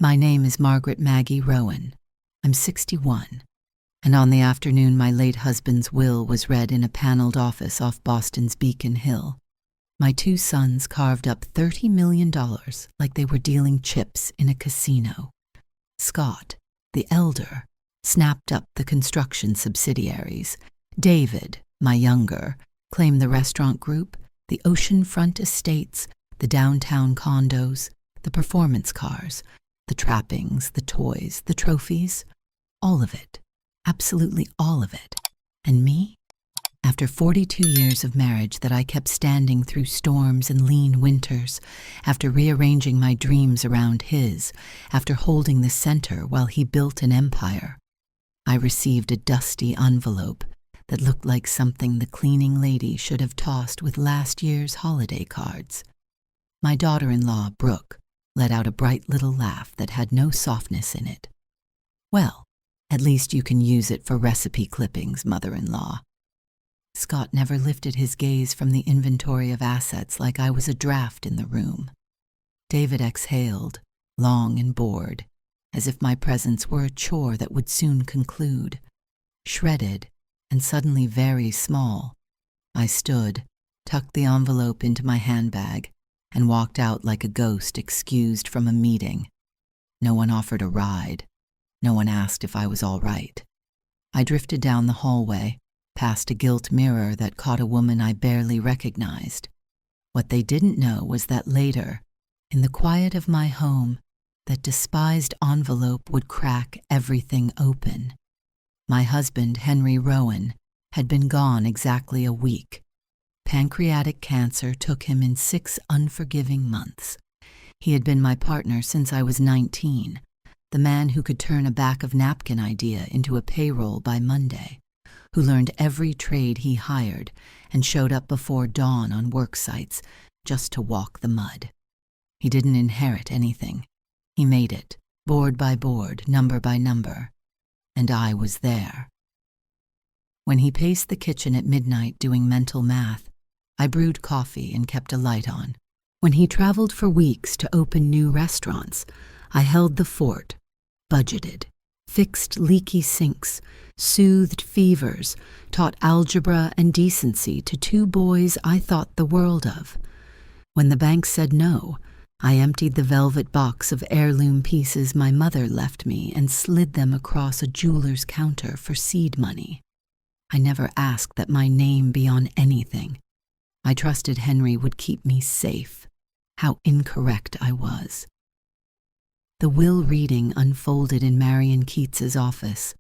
My name is Margaret Maggie Rowan. I'm 61, and on the afternoon my late husband's will was read in a paneled office off Boston's Beacon Hill. My two sons carved up $30 million like they were dealing chips in a casino. Scott, the elder, snapped up the construction subsidiaries. David, my younger, claimed the restaurant group, the oceanfront estates, the downtown condos, the performance cars, the trappings, the toys, the trophies, all of it, absolutely all of it. And me? After 42 years of marriage that I kept standing through storms and lean winters, after rearranging my dreams around his, after holding the center while he built an empire, I received a dusty envelope that looked like something the cleaning lady should have tossed with last year's holiday cards. My daughter-in-law, Brooke, let out a bright little laugh that had no softness in it. Well, at least you can use it for recipe clippings, mother-in-law. Scott never lifted his gaze from the inventory of assets like I was a draft in the room. David exhaled, long and bored, as if my presence were a chore that would soon conclude. Shredded, and suddenly very small, I stood, tucked the envelope into my handbag, and walked out like a ghost excused from a meeting. No one offered a ride. No one asked if I was all right. I drifted down the hallway, past a gilt mirror that caught a woman I barely recognized. What they didn't know was that later, in the quiet of my home, that despised envelope would crack everything open. My husband, Henry Rowan, had been gone exactly a week. Pancreatic cancer took him in 6 unforgiving months. He had been my partner since I was 19, the man who could turn a back-of-napkin idea into a payroll by Monday, who learned every trade he hired and showed up before dawn on work sites just to walk the mud. He didn't inherit anything. He made it, board by board, number by number. And I was there. When he paced the kitchen at midnight doing mental math, I brewed coffee and kept a light on. When he traveled for weeks to open new restaurants, I held the fort, budgeted, fixed leaky sinks, soothed fevers, taught algebra and decency to 2 boys I thought the world of. When the bank said no, I emptied the velvet box of heirloom pieces my mother left me and slid them across a jeweler's counter for seed money. I never asked that my name be on anything. I trusted Henry would keep me safe. How incorrect I was. The will reading unfolded in Marion Keats's office.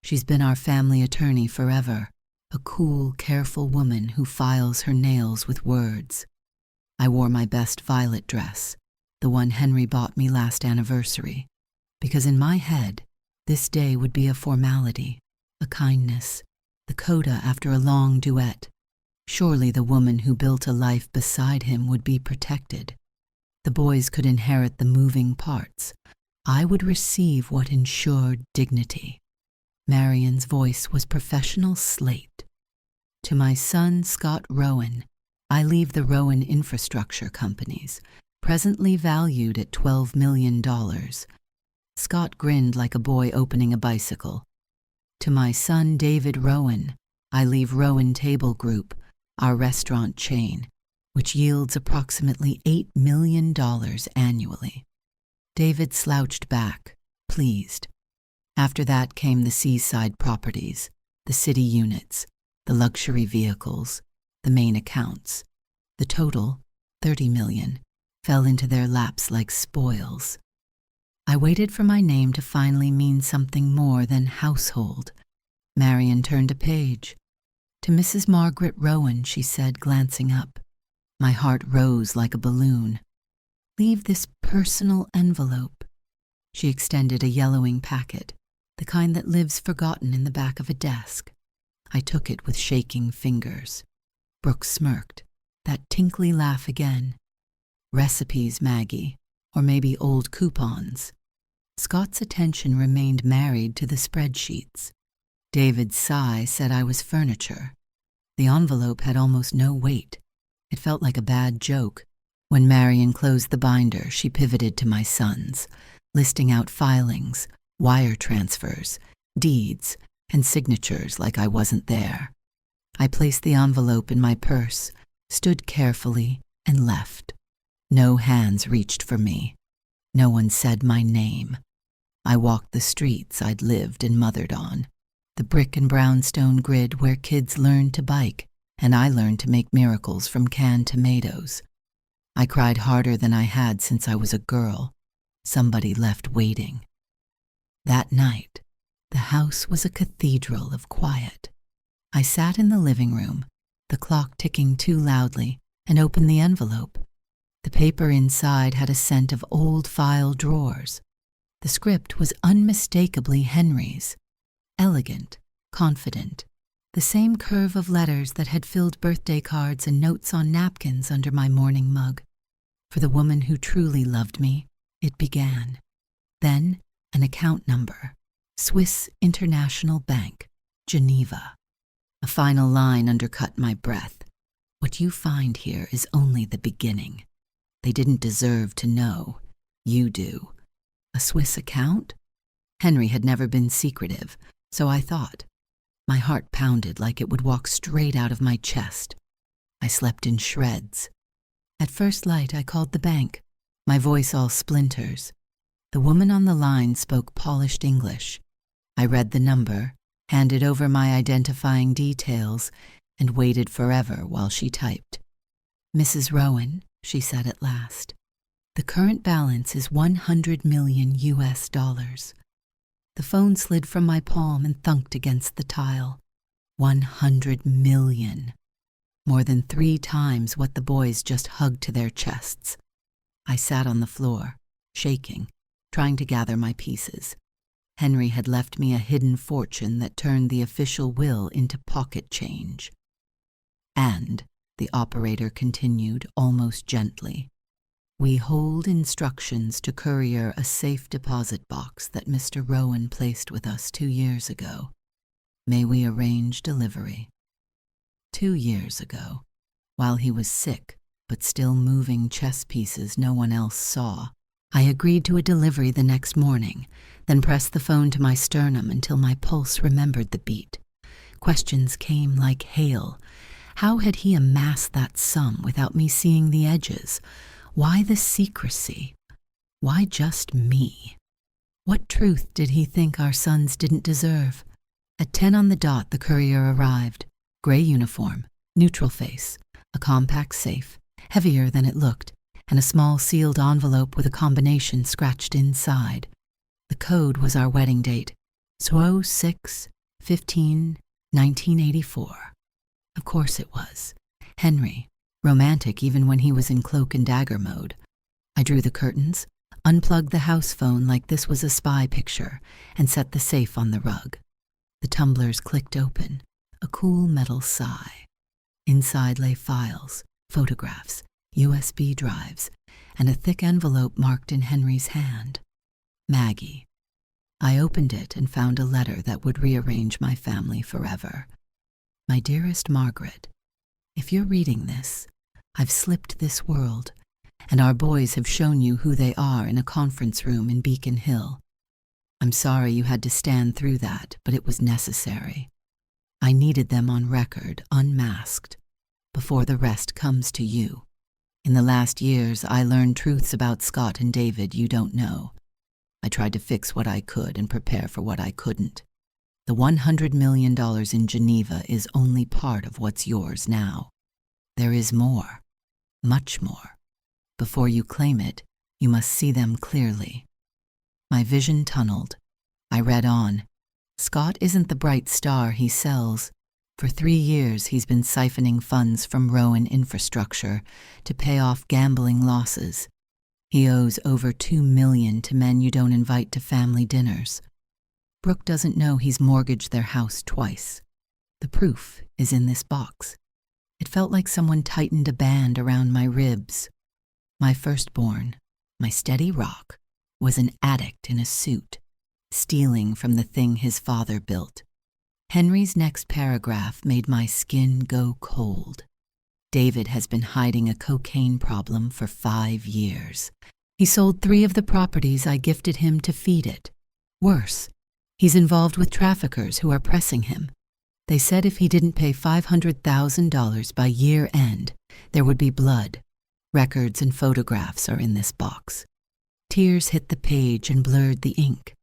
She's been our family attorney forever, a cool, careful woman who files her nails with words. I wore my best violet dress, the one Henry bought me last anniversary, because in my head, this day would be a formality, a kindness, the coda after a long duet. Surely the woman who built a life beside him would be protected. The boys could inherit the moving parts. I would receive what ensured dignity. Marion's voice was professional slate. To my son, Scott Rowan, I leave the Rowan Infrastructure Companies, presently valued at $12 million. Scott grinned like a boy opening a bicycle. To my son, David Rowan, I leave Rowan Table Group, our restaurant chain, which yields approximately $8 million annually. David slouched back, pleased. After that came the seaside properties, the city units, the luxury vehicles, the main accounts. The total, $30 million, fell into their laps like spoils. I waited for my name to finally mean something more than household. Marion turned a page. To Mrs. Margaret Rowan, she said, glancing up. My heart rose like a balloon. Leave this personal envelope. She extended a yellowing packet, the kind that lives forgotten in the back of a desk. I took it with shaking fingers. Brooke smirked, that tinkly laugh again. Recipes, Maggie, or maybe old coupons. Scott's attention remained married to the spreadsheets. David's sigh said I was furniture. The envelope had almost no weight. It felt like a bad joke. When Marion closed the binder, she pivoted to my sons. listing out filings, wire transfers, deeds, and signatures like I wasn't there. I placed the envelope in my purse, stood carefully, and left. No hands reached for me. No one said my name. I walked the streets I'd lived and mothered on, the brick and brownstone grid where kids learned to bike, and I learned to make miracles from canned tomatoes. I cried harder than I had since I was a girl. Somebody left waiting. That night, the house was a cathedral of quiet. I sat in the living room, the clock ticking too loudly, and opened the envelope. The paper inside had a scent of old file drawers. The script was unmistakably Henry's. Elegant, confident, the same curve of letters that had filled birthday cards and notes on napkins under my morning mug. For the woman who truly loved me, it began. Then an account number, Swiss International Bank, Geneva. A final line undercut my breath. What you find here is only the beginning. They didn't deserve to know. You do. A Swiss account? Henry had never been secretive, so I thought. My heart pounded like it would walk straight out of my chest. I slept in shreds. At first light, I called the bank, my voice all splinters. The woman on the line spoke polished English. I read the number, handed over my identifying details, and waited forever while she typed. "Mrs. Rowan," she said at last, "the current balance is $100 million US. The phone slid from my palm and thunked against the tile. 100 million. More than 3 times what the boys just hugged to their chests. I sat on the floor, shaking, trying to gather my pieces. Henry had left me a hidden fortune that turned the official will into pocket change. And, the operator continued almost gently, we hold instructions to courier a safe deposit box that Mr. Rowan placed with us 2 years ago. May we arrange delivery? 2 years ago, while he was sick but still moving chess pieces no one else saw, I agreed to a delivery the next morning, then pressed the phone to my sternum until my pulse remembered the beat. Questions came like hail. How had he amassed that sum without me seeing the edges? Why the secrecy? Why just me? What truth did he think our sons didn't deserve? At 10 on the dot, the courier arrived. Gray uniform, neutral face, a compact safe, heavier than it looked, and a small sealed envelope with a combination scratched inside. The code was our wedding date, 06/15/1984. Of course it was. Henry, romantic even when he was in cloak and dagger mode. I drew the curtains, unplugged the house phone like this was a spy picture, and set the safe on the rug. The tumblers clicked open, a cool metal sigh. Inside lay files, photographs, USB drives, and a thick envelope marked in Henry's hand. Maggie. I opened it and found a letter that would rearrange my family forever. My dearest Margaret, if you're reading this, I've slipped this world, and our boys have shown you who they are in a conference room in Beacon Hill. I'm sorry you had to stand through that, but it was necessary. I needed them on record, unmasked, before the rest comes to you. In the last years, I learned truths about Scott and David you don't know. I tried to fix what I could and prepare for what I couldn't. The $100 million in Geneva is only part of what's yours now. There is more, much more. Before you claim it, you must see them clearly. My vision tunneled. I read on. Scott isn't the bright star he sells. For 3 years, he's been siphoning funds from Rowan Infrastructure to pay off gambling losses. He owes over $2 million to men you don't invite to family dinners. Brooke doesn't know he's mortgaged their house twice. The proof is in this box. It felt like someone tightened a band around my ribs. My firstborn, my steady rock, was an addict in a suit, stealing from the thing his father built. Henry's next paragraph made my skin go cold. David has been hiding a cocaine problem for 5 years. He sold 3 of the properties I gifted him to feed it. Worse, he's involved with traffickers who are pressing him. They said if he didn't pay $500,000 by year end, there would be blood. Records and photographs are in this box. Tears hit the page and blurred the ink.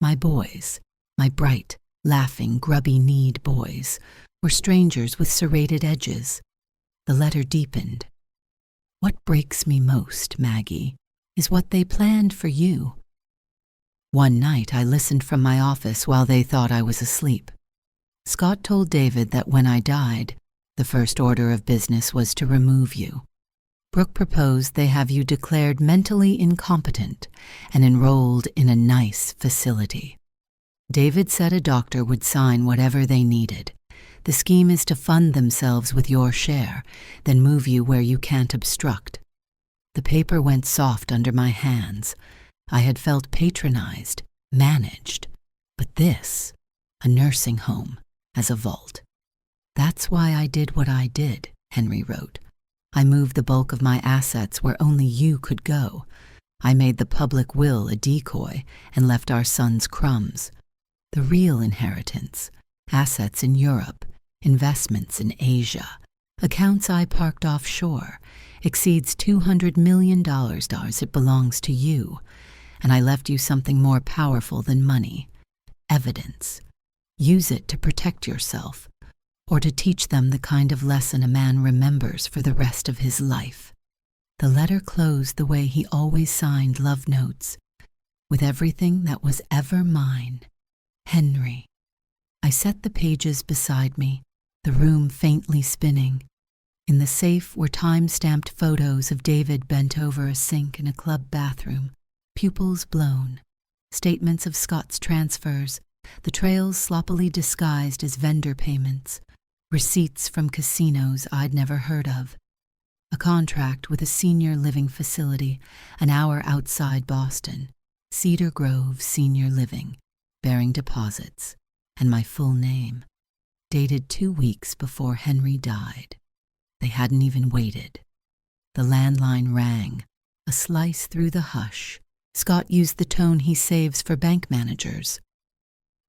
My boys, my bright, laughing, grubby-kneed boys, were strangers with serrated edges. The letter deepened. What breaks me most, Maggie, is what they planned for you. One night I listened from my office while they thought I was asleep. Scott told David that when I died, the first order of business was to remove you. Brooke proposed they have you declared mentally incompetent and enrolled in a nice facility. David said a doctor would sign whatever they needed. The scheme is to fund themselves with your share, then move you where you can't obstruct. The paper went soft under my hands. I had felt patronized, managed. But this, a nursing home, as a vault. That's why I did what I did, Henry wrote. I moved the bulk of my assets where only you could go. I made the public will a decoy and left our sons crumbs. The real inheritance, assets in Europe, investments in Asia, accounts I parked offshore, exceeds $200 million. It belongs to you, and I left you something more powerful than money, evidence. Use it to protect yourself, or to teach them the kind of lesson a man remembers for the rest of his life. The letter closed the way he always signed love notes, with everything that was ever mine. Henry. I set the pages beside me, the room faintly spinning. In the safe were time-stamped photos of David bent over a sink in a club bathroom, pupils blown, statements of Scott's transfers, the trails sloppily disguised as vendor payments, receipts from casinos I'd never heard of, a contract with a senior living facility an hour outside Boston, Cedar Grove Senior Living, bearing deposits, and my full name, dated 2 weeks before Henry died. They hadn't even waited. The landline rang, a slice through the hush. Scott used the tone he saves for bank managers.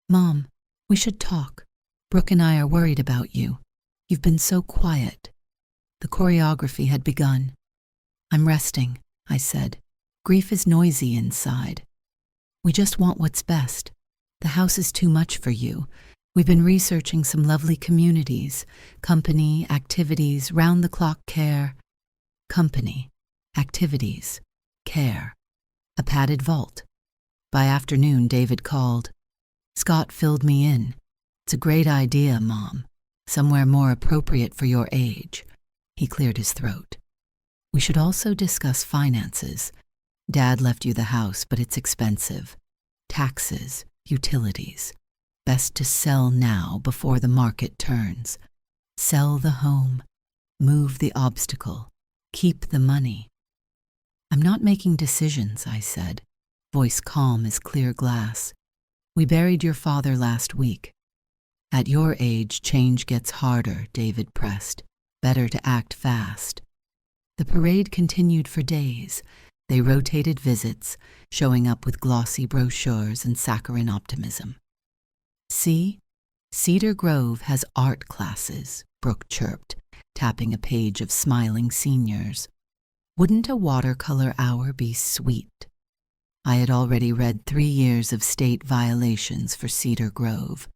Mom, we should talk. Brooke and I are worried about you. You've been so quiet. The choreography had begun. I'm resting, I said. Grief is noisy inside. We just want what's best. The house is too much for you. We've been researching some lovely communities, company, activities, round-the-clock care. Company, activities, care. A padded vault. By afternoon, David called. Scott filled me in. It's a great idea, Mom. Somewhere more appropriate for your age. He cleared his throat. We should also discuss finances. Dad left you the house, but it's expensive. Taxes, utilities. Best to sell now before the market turns. Sell the home. Move the obstacle. Keep the money. I'm not making decisions, I said, voice calm as clear glass. We buried your father last week. At your age, change gets harder, David pressed. Better to act fast. The parade continued for days. They rotated visits, showing up with glossy brochures and saccharine optimism. See, Cedar Grove has art classes, Brooke chirped, tapping a page of smiling seniors. Wouldn't a watercolor hour be sweet? I had already read 3 years of state violations for Cedar Grove.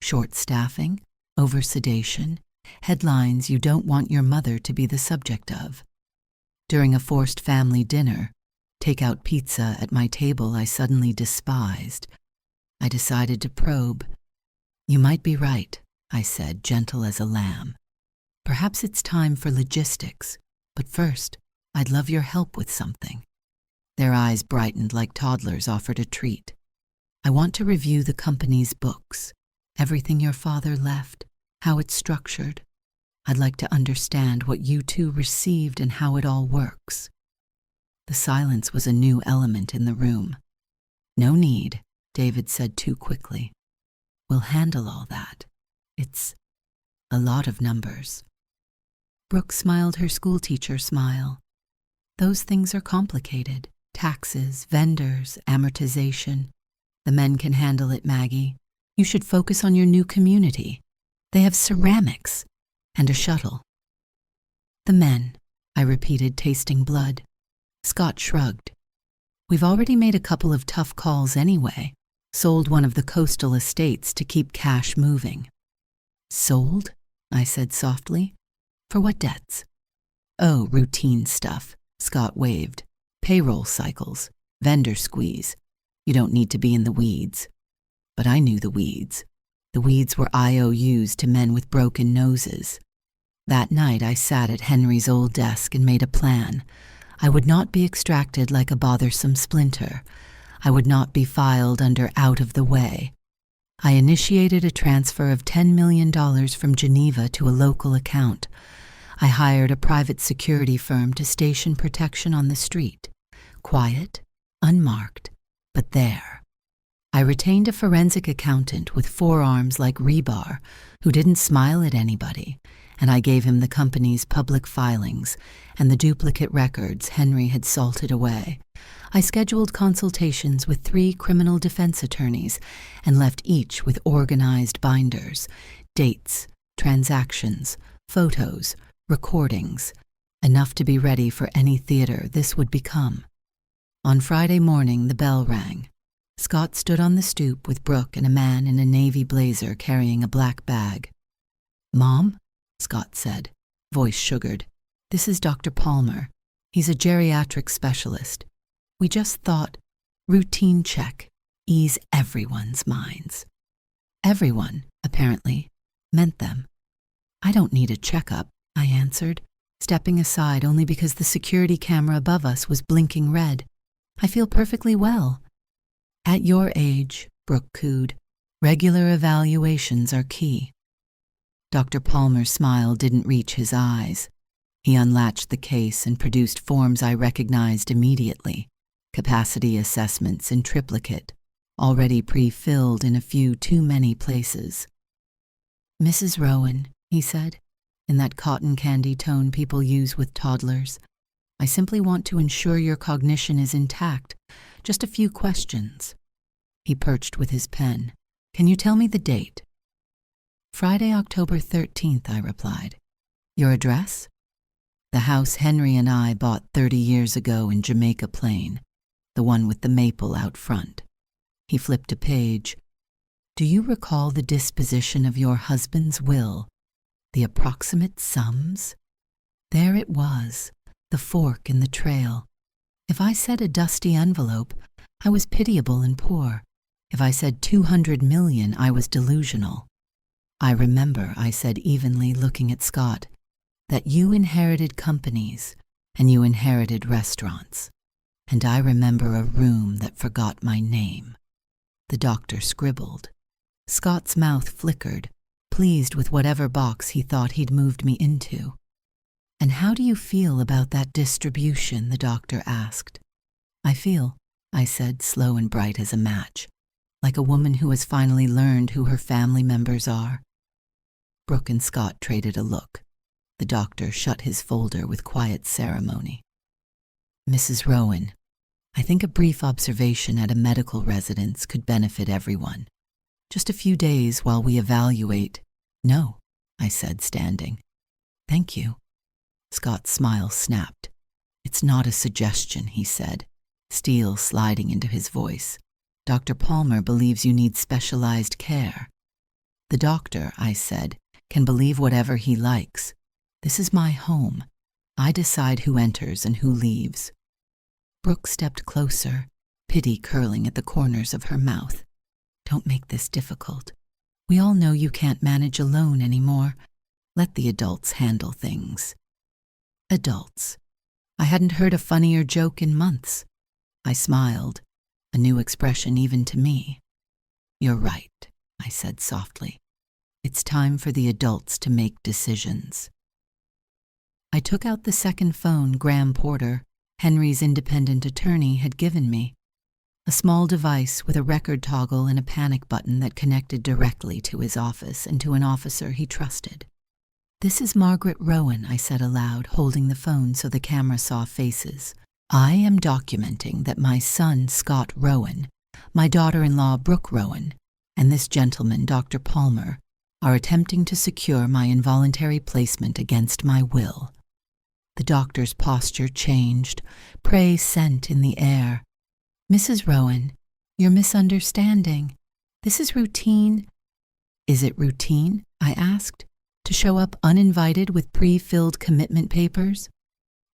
Short staffing, over-sedation, headlines you don't want your mother to be the subject of. During a forced family dinner, take-out pizza at my table I suddenly despised, I decided to probe. You might be right, I said, gentle as a lamb. Perhaps it's time for logistics, but first, I'd love your help with something. Their eyes brightened like toddlers offered a treat. I want to review the company's books, everything your father left, how it's structured. I'd like to understand what you two received and how it all works. The silence was a new element in the room. No need, David said too quickly. We'll handle all that. It's a lot of numbers. Brooke smiled her schoolteacher smile. Those things are complicated. Taxes, vendors, amortization. The men can handle it, Maggie. You should focus on your new community. They have ceramics and a shuttle. The men, I repeated, tasting blood. Scott shrugged. We've already made a couple of tough calls anyway. Sold one of the coastal estates to keep cash moving. Sold? I said softly. For what debts? Oh, routine stuff, Scott waved. Payroll cycles, vendor squeeze. You don't need to be in the weeds. But I knew the weeds. The weeds were IOUs to men with broken noses. That night I sat at Henry's old desk and made a plan. I would not be extracted like a bothersome splinter. I would not be filed under out of the way. I initiated a transfer of $10 million from Geneva to a local account. I hired a private security firm to station protection on the street. Quiet, unmarked, but there. I retained a forensic accountant with forearms like rebar who didn't smile at anybody, and I gave him the company's public filings and the duplicate records Henry had salted away. I scheduled consultations with 3 criminal defense attorneys and left each with organized binders, dates, transactions, photos, recordings, enough to be ready for any theater this would become. On Friday morning, the bell rang. Scott stood on the stoop with Brooke and a man in a navy blazer carrying a black bag. "Mom?" Scott said, voice sugared. "This is Dr. Palmer. He's a geriatric specialist. We just thought, routine check, ease everyone's minds." Everyone, apparently, meant them. "I don't need a checkup," I answered, stepping aside only because the security camera above us was blinking red. "I feel perfectly well." "At your age," Brooke cooed, "regular evaluations are key." Dr. Palmer's smile didn't reach his eyes. He unlatched the case and produced forms I recognized immediately, capacity assessments in triplicate, already pre-filled in a few too many places. "Mrs. Rowan," he said, in that cotton candy tone people use with toddlers, "I simply want to ensure your cognition is intact. Just a few questions." He perched with his pen. "Can you tell me the date?" "Friday, October 13th, I replied. "Your address?" "The house Henry and I bought 30 years ago in Jamaica Plain, the one with the maple out front." He flipped a page. "Do you recall the disposition of your husband's will? The approximate sums?" There it was, the fork in the trail. If I said a dusty envelope, I was pitiable and poor. If I said 200 million, I was delusional. "I remember," I said evenly, looking at Scott, "that you inherited companies and you inherited restaurants. And I remember a room that forgot my name." The doctor scribbled. Scott's mouth flickered, pleased with whatever box he thought he'd moved me into. "And how do you feel about that distribution?" the doctor asked. "I feel," I said, slow and bright as a match, "like a woman who has finally learned who her family members are." Brooke and Scott traded a look. The doctor shut his folder with quiet ceremony. "Mrs. Rowan, I think a brief observation at a medical residence could benefit everyone. Just a few days while we evaluate." "No," I said, standing. "Thank you." Scott's smile snapped. "It's not a suggestion," he said, steel sliding into his voice. "Dr. Palmer believes you need specialized care." "The doctor," I said, "can believe whatever he likes. This is my home. I decide who enters and who leaves." Brooke stepped closer, pity curling at the corners of her mouth. "Don't make this difficult. We all know you can't manage alone anymore. Let the adults handle things." Adults. I hadn't heard a funnier joke in months. I smiled, a new expression even to me. "You're right," I said softly. "It's time for the adults to make decisions." I took out the second phone Graham Porter, Henry's independent attorney, had given me. A small device with a record toggle and a panic button that connected directly to his office and to an officer he trusted. "This is Margaret Rowan," I said aloud, holding the phone so the camera saw faces. I am documenting that my son, Scott Rowan, my daughter-in-law, Brooke Rowan, and this gentleman, Dr. Palmer, are attempting to secure my involuntary placement against my will. The doctor's posture changed, praise scent in the air. Mrs. Rowan, you're misunderstanding. This is routine. Is it routine, I asked, to show up uninvited with pre-filled commitment papers?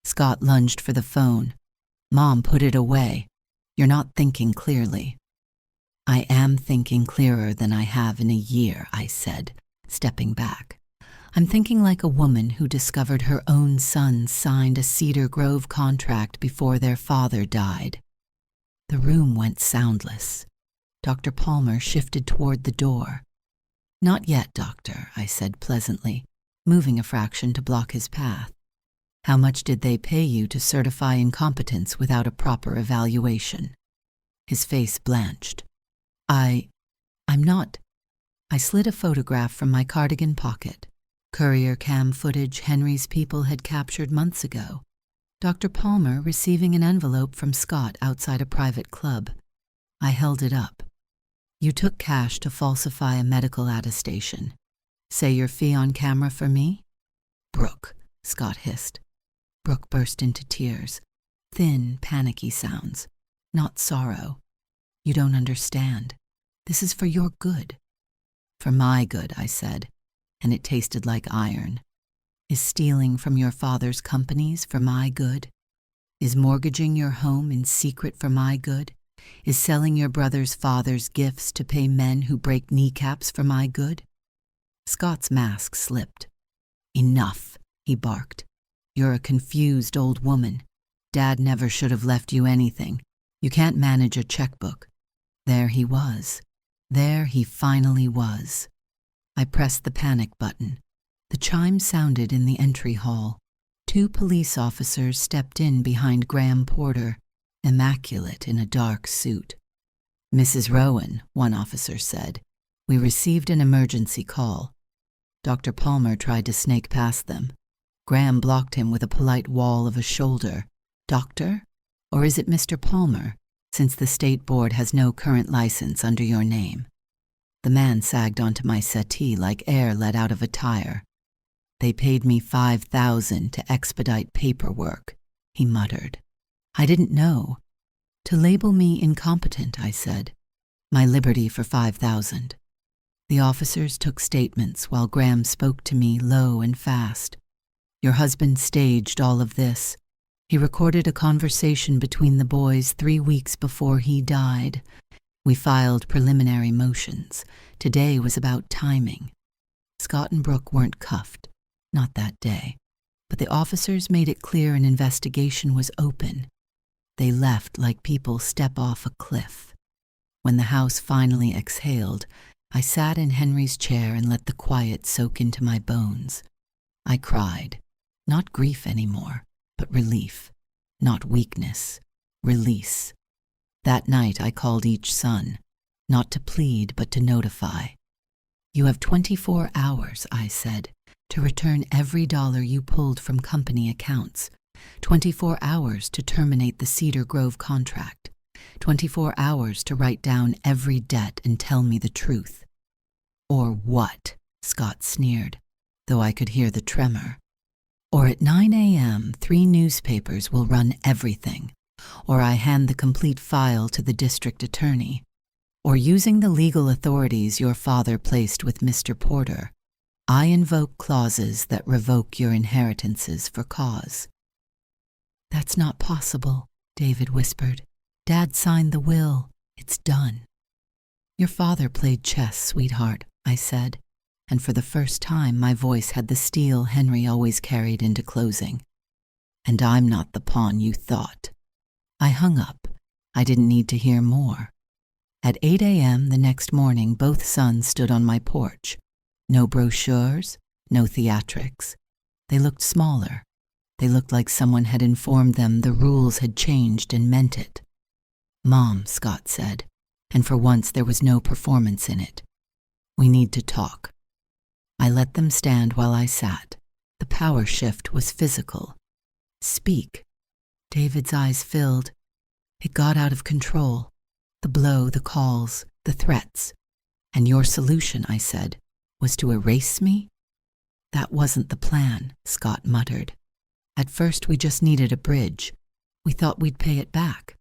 Scott lunged for the phone. Mom, put it away. You're not thinking clearly. I am thinking clearer than I have in a year, I said, stepping back. I'm thinking like a woman who discovered her own son signed a Cedar Grove contract before their father died. The room went soundless. Dr. Palmer shifted toward the door. Not yet, doctor, I said pleasantly, moving a fraction to block his path. How much did they pay you to certify incompetence without a proper evaluation? His face blanched. I'm not. I slid a photograph from my cardigan pocket. Courier cam footage Henry's people had captured months ago. Dr. Palmer receiving an envelope from Scott outside a private club. I held it up. You took cash to falsify a medical attestation. Say your fee on camera for me? Brooke, Scott hissed. Brooke burst into tears. Thin, panicky sounds. Not sorrow. You don't understand. This is for your good. For my good, I said, and it tasted like iron. Is stealing from your father's companies for my good? Is mortgaging your home in secret for my good? Is selling your brother's father's gifts to pay men who break kneecaps for my good? Scott's mask slipped. Enough, he barked. You're a confused old woman. Dad never should have left you anything. You can't manage a checkbook. There he was. There he finally was. I pressed the panic button. The chime sounded in the entry hall. 2 police officers stepped in behind Graham Porter, immaculate in a dark suit. Mrs. Rowan, one officer said, we received an emergency call. Dr. Palmer tried to snake past them. Graham blocked him with a polite wall of a shoulder. Doctor? Or is it Mr. Palmer, since the state board has no current license under your name? The man sagged onto my settee like air let out of a tire. They paid me $5,000 to expedite paperwork, he muttered. I didn't know. To label me incompetent, I said. My liberty for $5,000. The officers took statements while Graham spoke to me low and fast. Your husband staged all of this. He recorded a conversation between the boys 3 weeks before he died. We filed preliminary motions. Today was about timing. Scott and Brooke weren't cuffed. Not that day. But the officers made it clear an investigation was open. They left like people step off a cliff. When the house finally exhaled, I sat in Henry's chair and let the quiet soak into my bones. I cried. Not grief anymore, but relief. Not weakness. Release. That night I called each son, not to plead but to notify. You have 24 hours, I said, to return every dollar you pulled from company accounts. 24 hours to terminate the Cedar Grove contract. 24 hours to write down every debt and tell me the truth. Or what? Scott sneered, though I could hear the tremor. Or at 9 a.m., 3 newspapers will run everything. Or I hand the complete file to the district attorney. Or using the legal authorities your father placed with Mr. Porter, I invoke clauses that revoke your inheritances for cause. That's not possible, David whispered. Dad signed the will. It's done. Your father played chess, sweetheart, I said, and for the first time my voice had the steel Henry always carried into closing. And I'm not the pawn you thought. I hung up. I didn't need to hear more. At 8 a.m. the next morning, both sons stood on my porch. No brochures, no theatrics. They looked smaller. They looked like someone had informed them the rules had changed and meant it. Mom, Scott said, and for once there was no performance in it. We need to talk. I let them stand while I sat. The power shift was physical. Speak. David's eyes filled. It got out of control. The blow, the calls, the threats. And your solution, I said, was to erase me? That wasn't the plan, Scott muttered. At first we just needed a bridge. We thought we'd pay it back.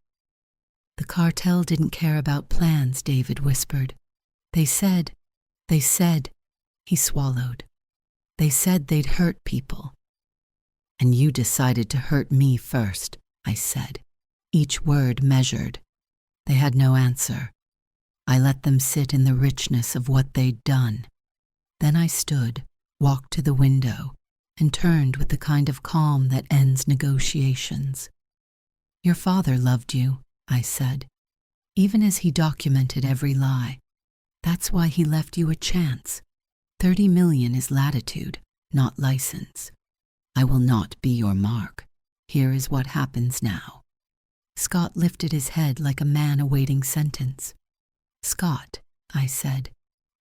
The cartel didn't care about plans, David whispered. They said, he swallowed. They said they'd hurt people. And you decided to hurt me first, I said, each word measured. They had no answer. I let them sit in the richness of what they'd done. Then I stood, walked to the window, and turned with the kind of calm that ends negotiations. Your father loved you, I said, even as he documented every lie. That's why he left you a chance. 30 million is latitude, not license. I will not be your mark. Here is what happens now. Scott lifted his head like a man awaiting sentence. Scott, I said,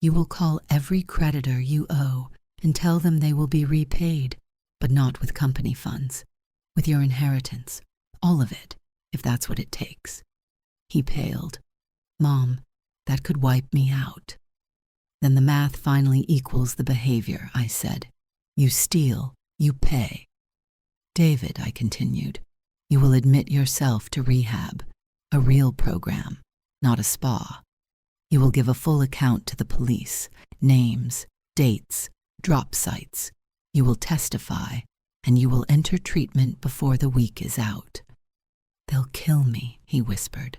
you will call every creditor you owe and tell them they will be repaid, but not with company funds, with your inheritance, all of it, if that's what it takes. He paled. Mom, that could wipe me out. Then the math finally equals the behavior, I said. You steal, you pay. David, I continued, you will admit yourself to rehab, a real program, not a spa. You will give a full account to the police, names, dates, drop sites. You will testify, and you will enter treatment before the week is out. They'll kill me, he whispered.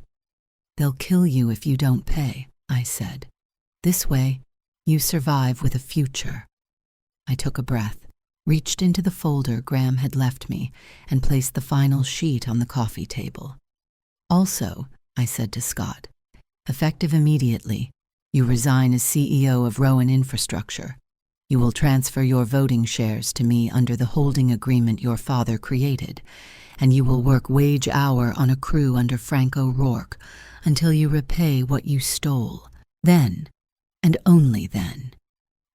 They'll kill you if you don't pay, I said. This way, you survive with a future. I took a breath, reached into the folder Graham had left me, and placed the final sheet on the coffee table. Also, I said to Scott, effective immediately, you resign as CEO of Rowan Infrastructure. You will transfer your voting shares to me under the holding agreement your father created, and you will work wage hour on a crew under Frank O'Rourke until you repay what you stole. Then, and only then,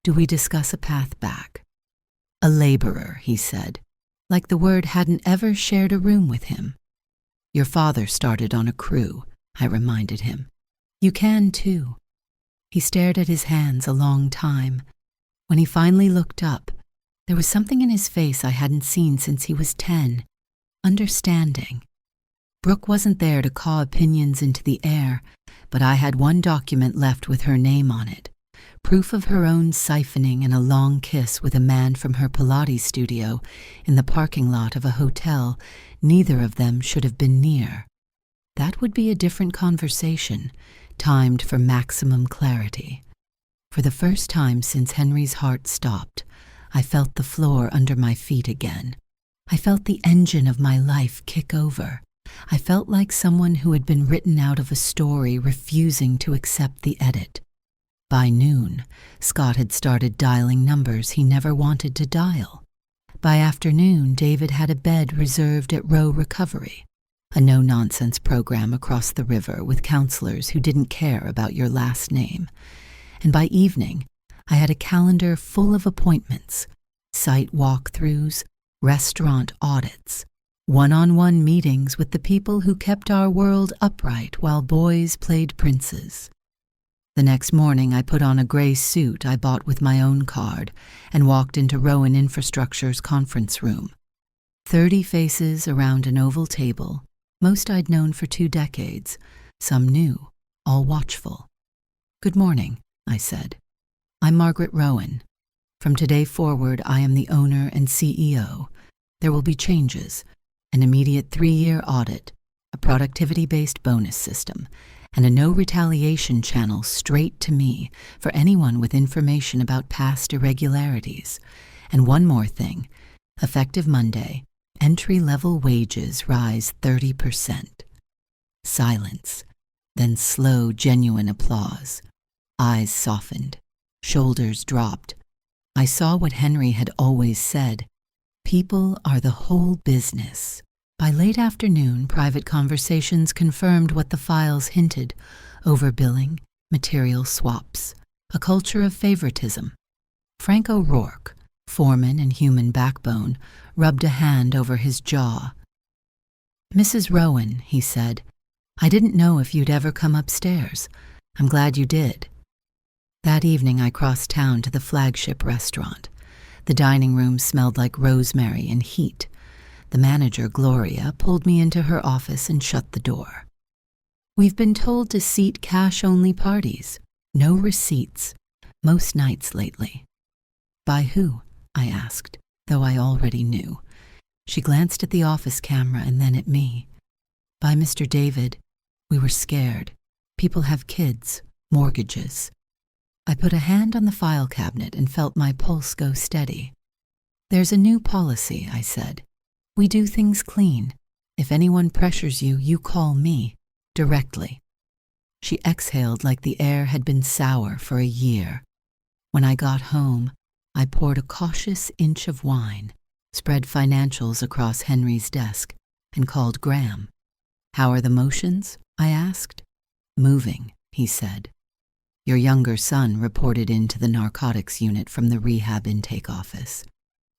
do we discuss a path back. A laborer, he said, like the word hadn't ever shared a room with him. Your father started on a crew, I reminded him. You can too. He stared at his hands a long time. When he finally looked up, there was something in his face I hadn't seen since he was 10. Understanding. Brooke wasn't there to caw opinions into the air, but I had one document left with her name on it. Proof of her own siphoning and a long kiss with a man from her Pilates studio in the parking lot of a hotel neither of them should have been near. That would be a different conversation, timed for maximum clarity. For the first time since Henry's heart stopped, I felt the floor under my feet again. I felt the engine of my life kick over. I felt like someone who had been written out of a story refusing to accept the edit. By noon, Scott had started dialing numbers he never wanted to dial. By afternoon, David had a bed reserved at Row Recovery, a no-nonsense program across the river with counselors who didn't care about your last name. And by evening, I had a calendar full of appointments, site walkthroughs, restaurant audits, one-on-one meetings with the people who kept our world upright while boys played princes. The next morning, I put on a gray suit I bought with my own card and walked into Rowan Infrastructure's conference room. 30 faces around an oval table, most I'd known for 2 decades, some new, all watchful. Good morning, I said. I'm Margaret Rowan. From today forward, I am the owner and CEO. There will be changes, an immediate 3-year audit, a productivity-based bonus system, and a no-retaliation channel straight to me for anyone with information about past irregularities. And one more thing, effective Monday, entry-level wages rise 30%. Silence, then slow, genuine applause. Eyes softened, shoulders dropped. I saw what Henry had always said. People are the whole business. By late afternoon, private conversations confirmed what the files hinted: overbilling, material swaps, a culture of favoritism. Frank O'Rourke, foreman and human backbone, rubbed a hand over his jaw. "Mrs. Rowan," he said, "I didn't know if you'd ever come upstairs. I'm glad you did." That evening I crossed town to the flagship restaurant. The dining room smelled like rosemary and heat. The manager, Gloria, pulled me into her office and shut the door. "We've been told to seat cash-only parties. No receipts. Most nights lately." "By who?" I asked, though I already knew. She glanced at the office camera and then at me. "By Mr. David. We were scared. People have kids, mortgages." I put a hand on the file cabinet and felt my pulse go steady. "There's a new policy," I said. "We do things clean. If anyone pressures you, you call me, directly." She exhaled like the air had been sour for a year. When I got home, I poured a cautious inch of wine, spread financials across Henry's desk, and called Graham. "How are the motions?" I asked. "Moving," he said. "Your younger son reported into the narcotics unit from the rehab intake office.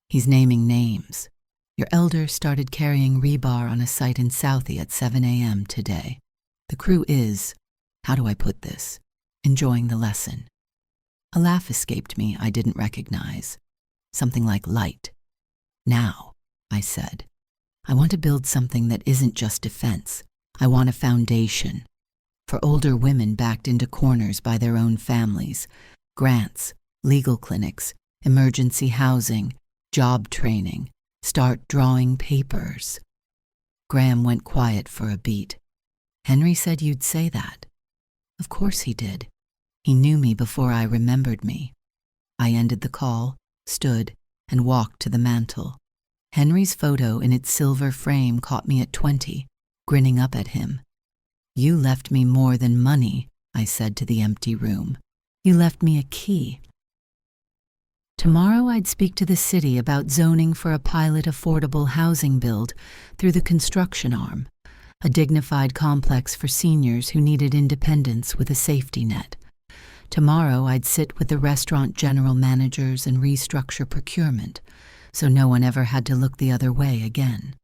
He's naming names. Your elder started carrying rebar on a site in Southie at 7 a.m. today. The crew is, how do I put this, enjoying the lesson." A laugh escaped me I didn't recognize. Something like light. "Now," I said, "I want to build something that isn't just defense. I want a foundation. For older women backed into corners by their own families, grants, legal clinics, emergency housing, job training, start drawing papers." Graham went quiet for a beat. "Henry said you'd say that." Of course he did. He knew me before I remembered me. I ended the call, stood, and walked to the mantel. Henry's photo in its silver frame caught me at 20, grinning up at him. "You left me more than money," I said to the empty room. "You left me a key." Tomorrow I'd speak to the city about zoning for a pilot affordable housing build through the construction arm, a dignified complex for seniors who needed independence with a safety net. Tomorrow I'd sit with the restaurant general managers and restructure procurement, so no one ever had to look the other way again.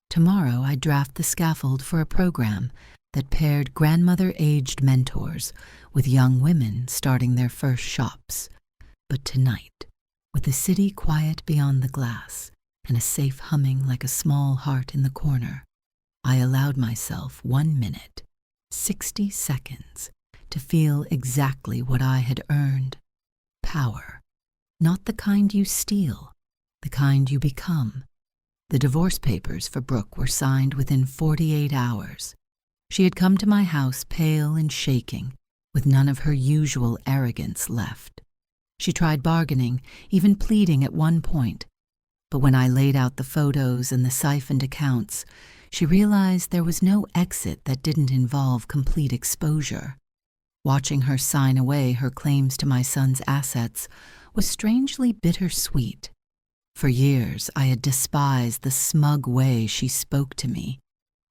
Tomorrow I'd draft the scaffold for a program that paired grandmother-aged mentors with young women starting their first shops. But tonight, with the city quiet beyond the glass and a safe humming like a small heart in the corner, I allowed myself 1 minute, 60 seconds, to feel exactly what I had earned. Power. Not the kind you steal, the kind you become. The divorce papers for Brooke were signed within 48 hours. She had come to my house pale and shaking, with none of her usual arrogance left. She tried bargaining, even pleading at one point. But when I laid out the photos and the siphoned accounts, she realized there was no exit that didn't involve complete exposure. Watching her sign away her claims to my son's assets was strangely bittersweet. For years I had despised the smug way she spoke to me,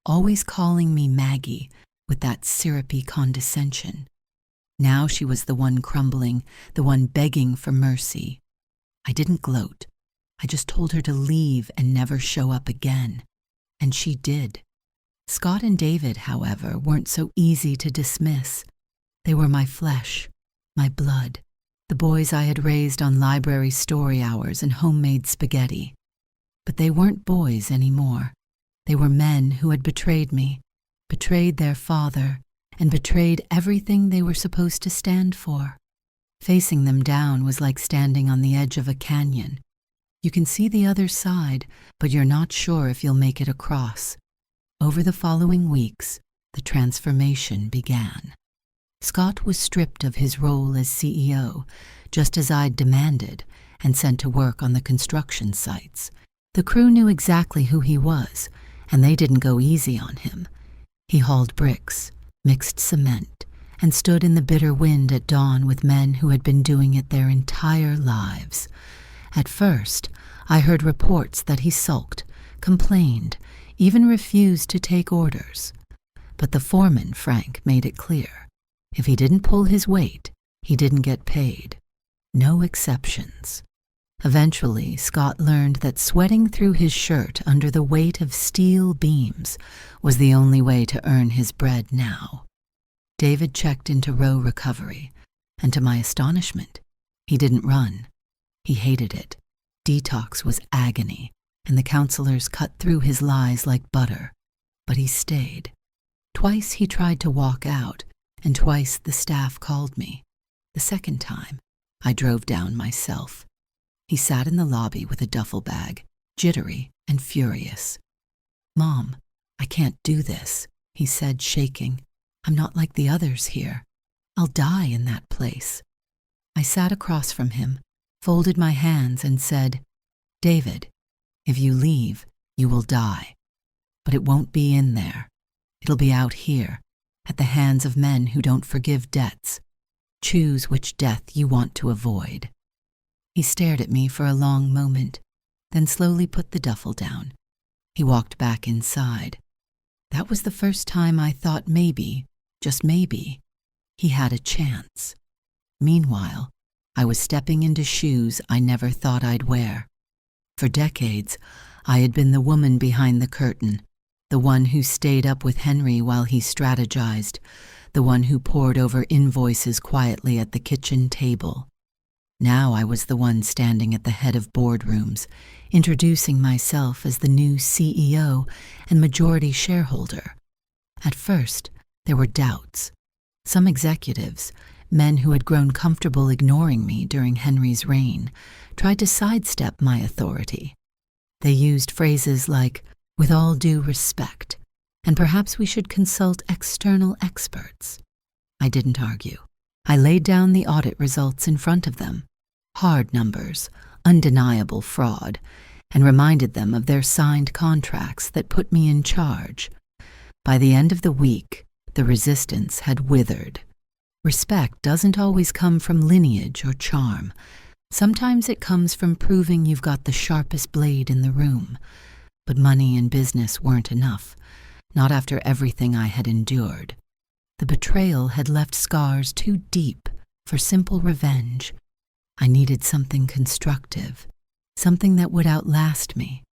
always calling me Maggie with that syrupy condescension. Now she was the one crumbling, the one begging for mercy. I didn't gloat. I just told her to leave and never show up again. And she did. Scott and David, however, weren't so easy to dismiss. They were my flesh, my blood, the boys I had raised on library story hours and homemade spaghetti. But they weren't boys anymore. They were men who had betrayed me, betrayed their father, and betrayed everything they were supposed to stand for. Facing them down was like standing on the edge of a canyon. You can see the other side, but you're not sure if you'll make it across. Over the following weeks, the transformation began. Scott was stripped of his role as CEO, just as I'd demanded, and sent to work on the construction sites. The crew knew exactly who he was, and they didn't go easy on him. He hauled bricks, mixed cement, and stood in the bitter wind at dawn with men who had been doing it their entire lives. At first, I heard reports that he sulked, complained, even refused to take orders. But the foreman, Frank, made it clear. If he didn't pull his weight, he didn't get paid. No exceptions. Eventually, Scott learned that sweating through his shirt under the weight of steel beams was the only way to earn his bread now. David checked into Row Recovery, and to my astonishment, he didn't run. He hated it. Detox was agony, and the counselors cut through his lies like butter. But he stayed. Twice he tried to walk out, and twice the staff called me. The second time, I drove down myself. He sat in the lobby with a duffel bag, jittery and furious. "Mom, I can't do this," he said, shaking. "I'm not like the others here. I'll die in that place." I sat across from him, folded my hands, and said, "David, if you leave, you will die. But it won't be in there. It'll be out here, at the hands of men who don't forgive debts. Choose which death you want to avoid." He stared at me for a long moment, then slowly put the duffel down. He walked back inside. That was the first time I thought maybe, just maybe, he had a chance. Meanwhile, I was stepping into shoes I never thought I'd wear. For decades, I had been the woman behind the curtain, the one who stayed up with Henry while he strategized, the one who pored over invoices quietly at the kitchen table. Now I was the one standing at the head of boardrooms, introducing myself as the new CEO and majority shareholder. At first, there were doubts. Some executives, men who had grown comfortable ignoring me during Henry's reign, tried to sidestep my authority. They used phrases like, "with all due respect," and "perhaps we should consult external experts." I didn't argue. I laid down the audit results in front of them, hard numbers, undeniable fraud, and reminded them of their signed contracts that put me in charge. By the end of the week, the resistance had withered. Respect doesn't always come from lineage or charm. Sometimes it comes from proving you've got the sharpest blade in the room. But money and business weren't enough, not after everything I had endured. The betrayal had left scars too deep for simple revenge. I needed something constructive, something that would outlast me.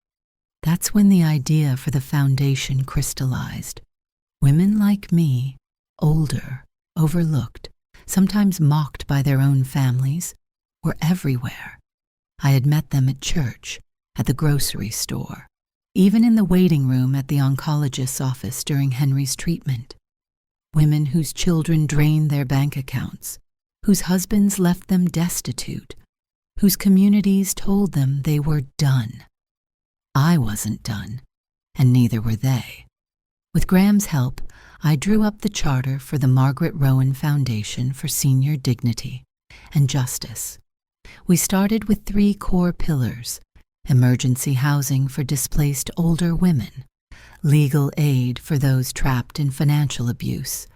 That's when the idea for the foundation crystallized. Women like me, older, overlooked, sometimes mocked by their own families, were everywhere. I had met them at church, at the grocery store, even in the waiting room at the oncologist's office during Henry's treatment. Women whose children drained their bank accounts, whose husbands left them destitute, whose communities told them they were done. I wasn't done, and neither were they. With Graham's help, I drew up the charter for the Margaret Rowan Foundation for Senior Dignity and Justice. We started with 3 core pillars: emergency housing for displaced older women, legal aid for those trapped in financial abuse,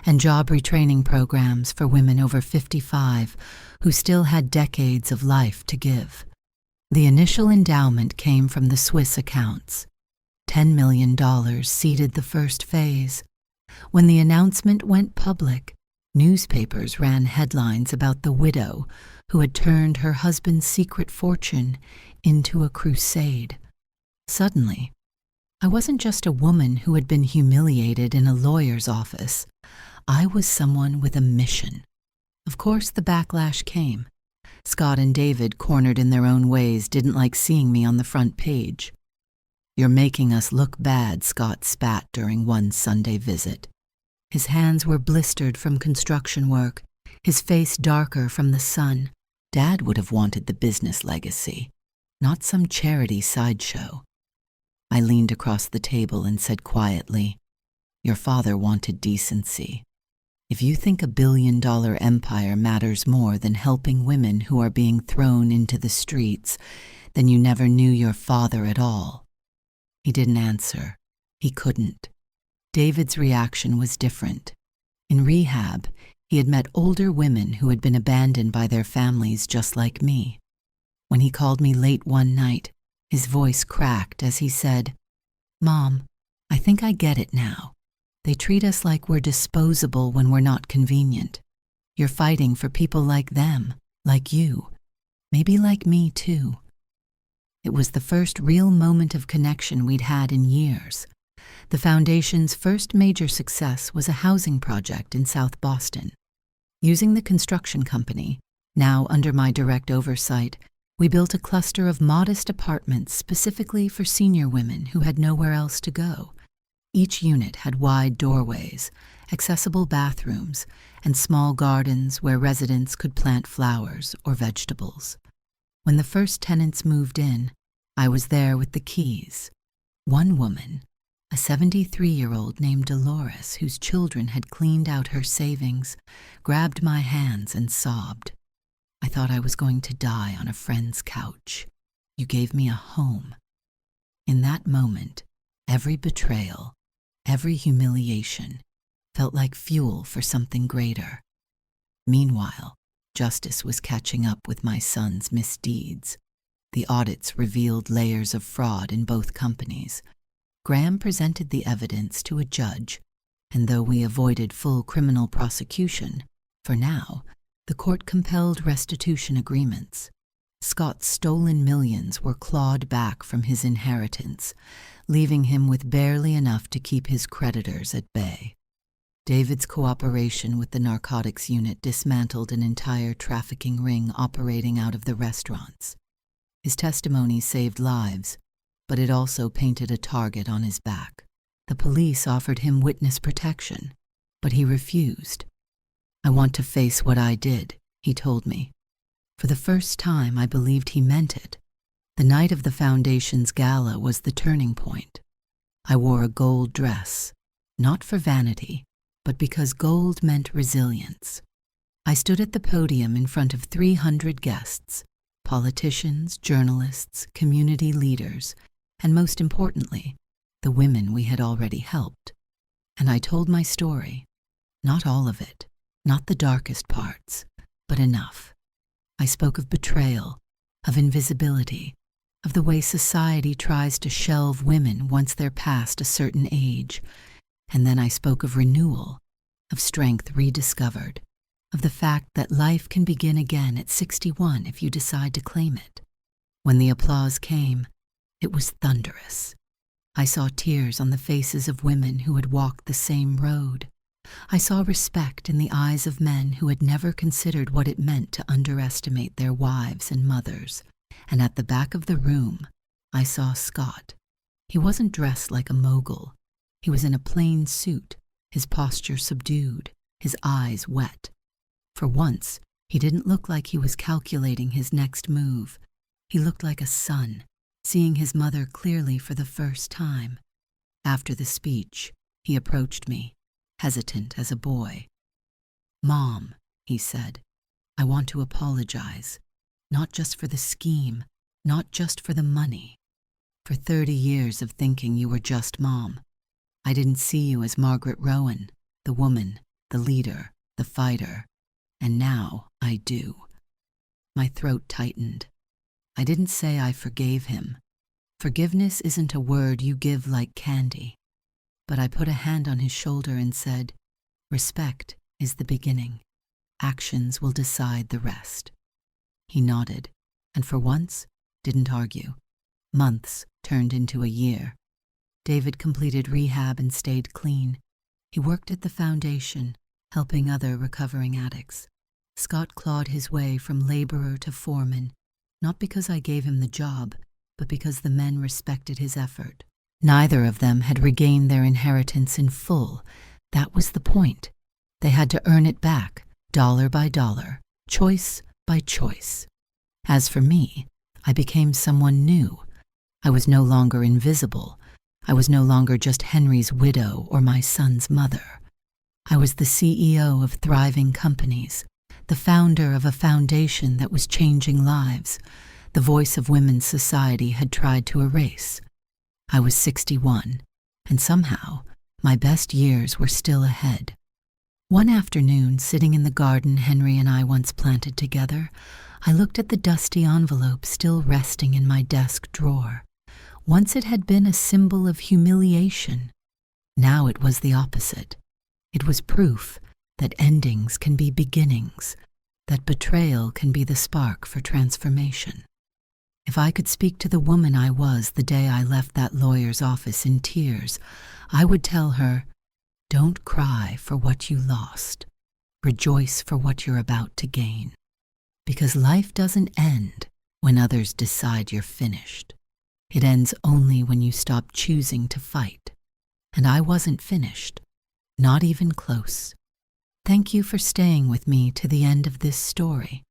and job retraining programs for women over 55 who still had decades of life to give. The initial endowment came from the Swiss accounts. $10 million seeded the first phase. When the announcement went public, newspapers ran headlines about the widow who had turned her husband's secret fortune into a crusade. Suddenly, I wasn't just a woman who had been humiliated in a lawyer's office. I was someone with a mission. Of course, the backlash came. Scott and David, cornered in their own ways, didn't like seeing me on the front page. "You're making us look bad," Scott spat during one Sunday visit. His hands were blistered from construction work, his face darker from the sun. Dad would have wanted the business legacy, not some charity sideshow. I leaned across the table and said quietly, "Your father wanted decency. If you think a billion-dollar empire matters more than helping women who are being thrown into the streets, then you never knew your father at all." He didn't answer. He couldn't. David's reaction was different. In rehab, he had met older women who had been abandoned by their families just like me. When he called me late one night, his voice cracked as he said, "Mom, I think I get it now. They treat us like we're disposable when we're not convenient. You're fighting for people like them, like you. maybe like me too. It was the first real moment of connection we'd had in years. The Foundation's first major success was a housing project in South Boston. Using the construction company, now under my direct oversight, we built a cluster of modest apartments specifically for senior women who had nowhere else to go. Each unit had wide doorways, accessible bathrooms, and small gardens where residents could plant flowers or vegetables. When the first tenants moved in, I was there with the keys. One woman, a 73-year-old named Dolores, whose children had cleaned out her savings, grabbed my hands and sobbed. I thought I was going to die on a friend's couch. You gave me a home. In that moment, every betrayal, every humiliation, felt like fuel for something greater. Meanwhile, justice was catching up with my son's misdeeds. The audits revealed layers of fraud in both companies. Graham presented the evidence to a judge, and though we avoided full criminal prosecution, for now, the court compelled restitution agreements. Scott's stolen millions were clawed back from his inheritance, leaving him with barely enough to keep his creditors at bay. David's cooperation with the narcotics unit dismantled an entire trafficking ring operating out of the restaurants. His testimony saved lives, but it also painted a target on his back. The police offered him witness protection, but he refused. I want to face what I did, he told me. For the first time, I believed he meant it. The night of the Foundation's gala was the turning point. I wore a gold dress, not for vanity, but because gold meant resilience. I stood at the podium in front of 300 guests, politicians, journalists, community leaders, and most importantly, the women we had already helped. And I told my story, not all of it, not the darkest parts, but enough. I spoke of betrayal, of invisibility, of the way society tries to shelve women once they're past a certain age. And then I spoke of renewal, of strength rediscovered, of the fact that life can begin again at 61 if you decide to claim it. When the applause came, it was thunderous. I saw tears on the faces of women who had walked the same road. I saw respect in the eyes of men who had never considered what it meant to underestimate their wives and mothers. And at the back of the room, I saw Scott. He wasn't dressed like a mogul. He was in a plain suit, his posture subdued, his eyes wet. For once, he didn't look like he was calculating his next move. He looked like a son, seeing his mother clearly for the first time. After the speech, he approached me, hesitant as a boy. "Mom," he said, "I want to apologize, not just for the scheme, not just for the money. For 30 years of thinking you were just Mom. I didn't see you as Margaret Rowan, the woman, the leader, the fighter. And now I do." My throat tightened. I didn't say I forgave him. Forgiveness isn't a word you give like candy. But I put a hand on his shoulder and said, "Respect is the beginning. Actions will decide the rest." He nodded, and for once, didn't argue. Months turned into a year. David completed rehab and stayed clean. He worked at the Foundation, helping other recovering addicts. Scott clawed his way from laborer to foreman, not because I gave him the job, but because the men respected his effort. Neither of them had regained their inheritance in full. That was the point. They had to earn it back, dollar by dollar, choice by choice. As for me, I became someone new. I was no longer invisible. I was no longer just Henry's widow or my son's mother. I was the CEO of thriving companies, the founder of a foundation that was changing lives, the voice of women's society had tried to erase. I was 61, and somehow my best years were still ahead. One afternoon, sitting in the garden Henry and I once planted together, I looked at the dusty envelope still resting in my desk drawer. Once it had been a symbol of humiliation. Now it was the opposite. It was proof that endings can be beginnings, that betrayal can be the spark for transformation. If I could speak to the woman I was the day I left that lawyer's office in tears, I would tell her, don't cry for what you lost. Rejoice for what you're about to gain. Because life doesn't end when others decide you're finished. It ends only when you stop choosing to fight. And I wasn't finished, not even close. Thank you for staying with me to the end of this story.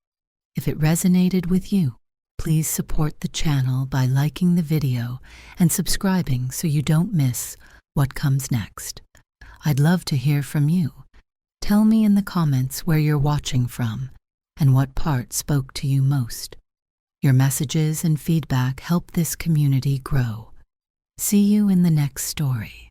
If it resonated with you, please support the channel by liking the video and subscribing so you don't miss what comes next. I'd love to hear from you. Tell me in the comments where you're watching from and what part spoke to you most. Your messages and feedback help this community grow. See you in the next story.